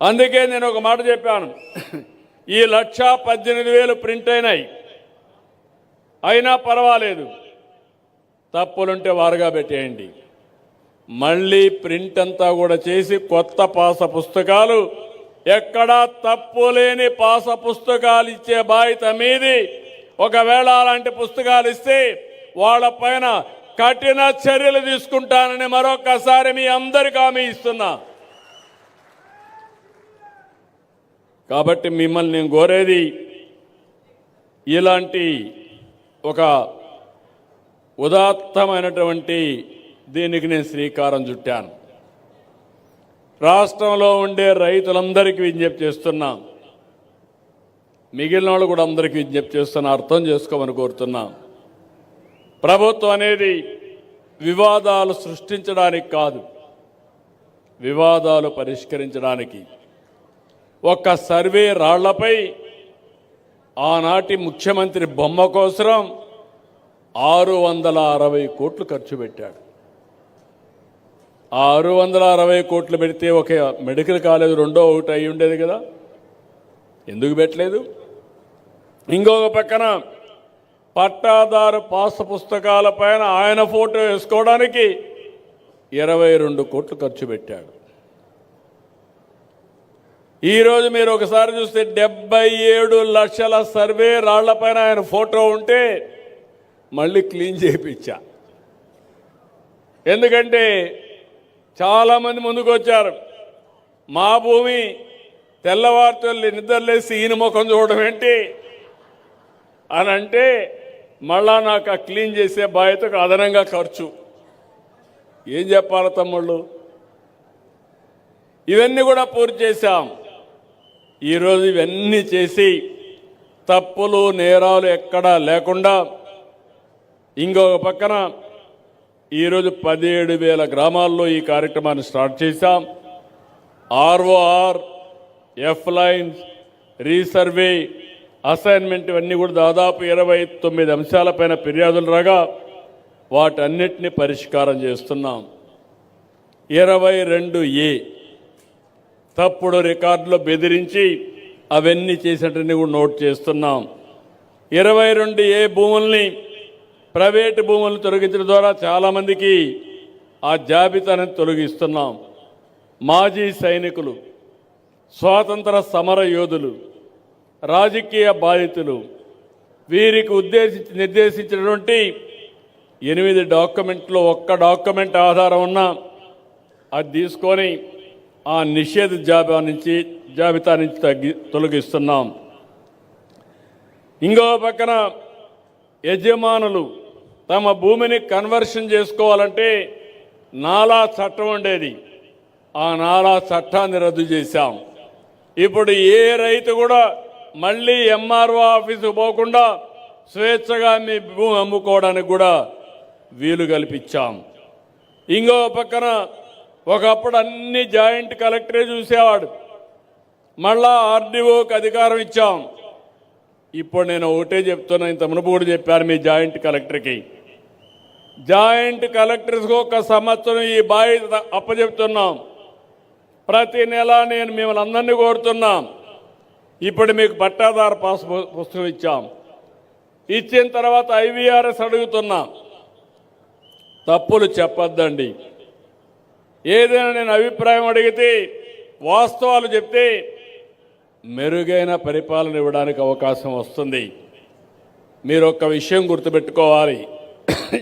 అందుకే నేను ఒక మాట చెప్పాను, ఈ 1,18,000 ప్రింట్ అయినాయి, అయినా పర్వాలేదు, తప్పులుంటే వారుగా పెట్టేయండి. మళ్ళీ ప్రింట్ అంతా కూడా చేసి కొత్త పాస పుస్తకాలు, ఎక్కడా తప్పు లేని పాస పుస్తకాలు ఇచ్చే బాధ్యత మీది. ఒకవేళ అలాంటి పుస్తకాలు ఇస్తే వాళ్ళపైన కఠిన చర్యలు తీసుకుంటానని మరొకసారి మీ అందరికీ హామీ ఇస్తున్నా. కాబట్టి మిమ్మల్ని నేను కోరేది, ఇలాంటి ఒక ఉదాత్తమైనటువంటి దీనికి నేను శ్రీకారం చుట్టాను. రాష్ట్రంలో ఉండే రైతులందరికీ విజ్ఞప్తి చేస్తున్నా, మిగిలిన వాళ్ళు కూడా అందరికీ విజ్ఞప్తి చేస్తున్నా, అర్థం చేసుకోమని కోరుతున్నా. ప్రభుత్వం అనేది వివాదాలు సృష్టించడానికి కాదు, వివాదాలు పరిష్కరించడానికి. ఒక్క సర్వే రాళ్లపై ఆనాటి ముఖ్యమంత్రి బొమ్మ కోసం 660 కోట్లు ఖర్చు పెట్టాడు. ఆ 660 కోట్లు పెడితే ఒక మెడికల్ కాలేజ్ రెండో ఒకటి అయి ఉండేది కదా, ఎందుకు పెట్టలేదు? ఇంకొక పక్కన పట్టాదారు పాస పుస్తకాల పైన ఆయన ఫోటో వేసుకోవడానికి 22 కోట్లు ఖర్చు పెట్టాడు. ఈరోజు మీరు ఒకసారి చూస్తే 77 లక్షల సర్వే రాళ్లపైన ఆయన ఫోటో ఉంటే మళ్ళీ క్లీన్ చేయించా. ఎందుకంటే చాలామంది ముందుకు వచ్చారు, మా భూమి తెల్లవారితో నిద్రలేసి ఈయన ముఖం చూడడం ఏంటి అని అంటే, మళ్ళా నాకు ఆ క్లీన్ చేసే బాధ్యతకు అదనంగా ఖర్చు. ఏం చెప్పాలి తమ్ముళ్ళు? ఇవన్నీ కూడా పూర్తి చేశాం. ఈరోజు ఇవన్నీ చేసి తప్పులు నేరాలు ఎక్కడా లేకుండా, ఇంకొక పక్కన ఈరోజు 17,000 గ్రామాల్లో ఈ కార్యక్రమాన్ని స్టార్ట్ చేశాం. ROR, F lines, resurvey, assignment ఇవన్నీ కూడా దాదాపు 29 అంశాలపైన ఫిర్యాదులు రాగా వాటన్నిటిని పరిష్కారం చేస్తున్నాం. 22A తప్పుడు రికార్డులో బెదిరించి అవన్నీ చేసినట్టుని కూడా నోట్ చేస్తున్నాం. 22A భూముల్ని, ప్రైవేటు భూములను తొలగించడం ద్వారా చాలామందికి ఆ జాబితాను తొలగిస్తున్నాం. మాజీ సైనికులు, స్వాతంత్ర సమర యోధులు, రాజకీయ బాధితులు, వీరికి నిర్దేశించినటువంటి 8 డాక్యుమెంట్లో ఒక్క డాక్యుమెంట్ ఆధారం ఉన్నా అది తీసుకొని ఆ నిషేధ జాబితా నుంచి తొలగిస్తున్నాం. ఇంకో పక్కన యజమానులు తమ భూమిని కన్వర్షన్ చేసుకోవాలంటే నాలా చట్టం ఉండేది, ఆ నాలా చట్టాన్ని రద్దు చేశాం. ఇప్పుడు ఏ రైతు కూడా మళ్ళీ ఎంఆర్ఓ ఆఫీసుకు పోకుండా స్వేచ్ఛగా మీ భూమి అమ్ముకోవడానికి కూడా వీలు కల్పించాం. ఇంకో పక్కన ఒకప్పుడు అన్ని జాయింట్ కలెక్టరే చూసేవాడు, మళ్ళా ఆర్డీఓకి అధికారం ఇచ్చాం. ఇప్పుడు నేను ఒకటే చెప్తున్నా, ఇంత మునుపు కూడా చెప్పాను మీ జాయింట్ కలెక్టర్కి, జాయింట్ కలెక్టర్స్కి 1 సంవత్సరం ఈ బాధ్యత అప్పచెప్తున్నాం. ప్రతి నెల నేను మిమ్మల్ని అందరినీ కోరుతున్నాం, ఇప్పుడు మీకు పట్టాదారు పాస్ పుస్తకం ఇచ్చాం, ఇచ్చిన తర్వాత IVRS అడుగుతున్నాం. తప్పులు చెప్పొద్దండి. ఏదైనా నేను అభిప్రాయం అడిగితే వాస్తవాలు చెప్తే మెరుగైన పరిపాలన ఇవ్వడానికి అవకాశం వస్తుంది. మీరు ఒక్క విషయం గుర్తుపెట్టుకోవాలి,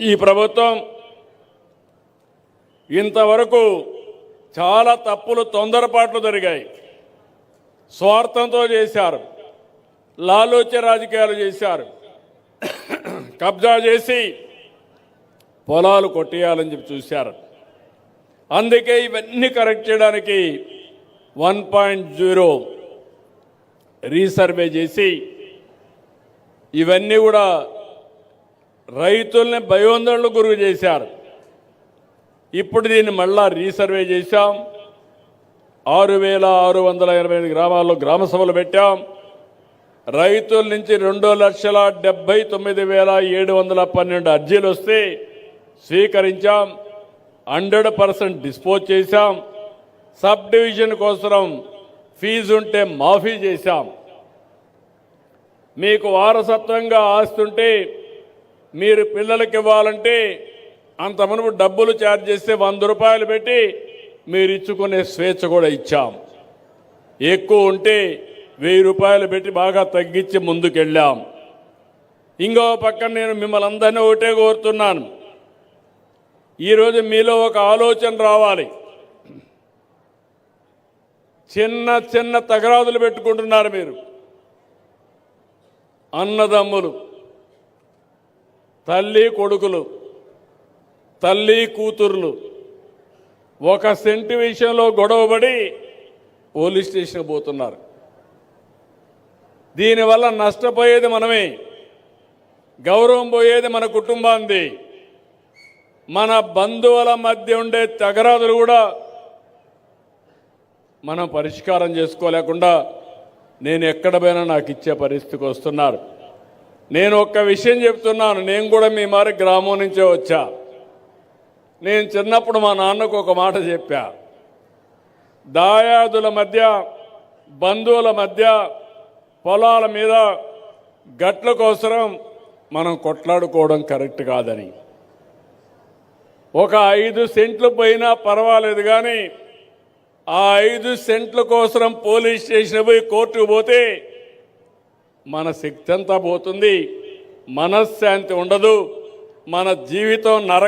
ఈ ప్రభుత్వం ఇంతవరకు చాలా తప్పులు, తొందరపాట్లు జరిగాయి. స్వార్థంతో చేశారు, లాలూచ రాజకీయాలు చేశారు, కబ్జా చేసి పొలాలు కొట్టేయాలని చెప్పి చూశారు. అందుకే ఇవన్నీ కరెక్ట్ చేయడానికి 1.0 రీసర్వే చేసి ఇవన్నీ కూడా రైతుల్ని భయోందనలు గురి చేశారు. ఇప్పుడు దీన్ని మళ్ళా రీసర్వే చేశాం. 6,685 గ్రామాల్లో గ్రామ సభలు పెట్టాం. రైతుల నుంచి 2,79,712 అర్జీలు వస్తే స్వీకరించాం. 100% డిస్పోజ్ చేశాం. సబ్ డివిజన్ కోసం ఫీజు ఉంటే మాఫీ చేశాం. మీకు వారసత్వంగా ఆస్తుంటే మీరు పిల్లలకి ఇవ్వాలంటే అంత మునుపు డబ్బులు ఛార్జ్ చేస్తే 100 రూపాయలు పెట్టి మీరు ఇచ్చుకునే స్వేచ్ఛ కూడా ఇచ్చాం. ఎక్కువ ఉంటే 1000 రూపాయలు పెట్టి బాగా తగ్గించి ముందుకెళ్ళాం. ఇంకో పక్కన నేను మిమ్మల్ని అందరినీ ఒకటే కోరుతున్నాను, ఈరోజు మీలో ఒక ఆలోచన రావాలి. చిన్న చిన్న తగరాదులు పెట్టుకుంటున్నారు మీరు. అన్నదమ్ములు, తల్లి కొడుకులు, తల్లి కూతుర్లు ఒక సెంటు విషయంలో గొడవపడి పోలీస్ స్టేషన్కి పోతున్నారు. దీనివల్ల నష్టపోయేది మనమే, గౌరవం పోయేది మన కుటుంబాంది. మన బంధువుల మధ్య ఉండే తగరాదులు కూడా మనం పరిష్కారం చేసుకోలేకుండా నేను ఎక్కడ పోయినా నాకు ఇచ్చే పరిస్థితికి వస్తున్నారు. నేను ఒక్క విషయం చెప్తున్నాను, నేను కూడా మీ మారి గ్రామం నుంచే వచ్చా. నేను చిన్నప్పుడు మా నాన్నకు ఒక మాట చెప్పా, దాయాదుల మధ్య బంధువుల మధ్య పొలాల మీద గట్ల కోసం మనం కొట్లాడుకోవడం కరెక్ట్ కాదని. ఒక 5 సెంట్లు పోయినా పర్వాలేదు, కానీ ఆ 5 సెంట్ల కోసం పోలీస్ స్టేషన్ పోయి కోర్టుకు పోతే మన శక్తి అంతా పోతుంది, మనశ్శాంతి ఉండదు, మన జీవితం నరక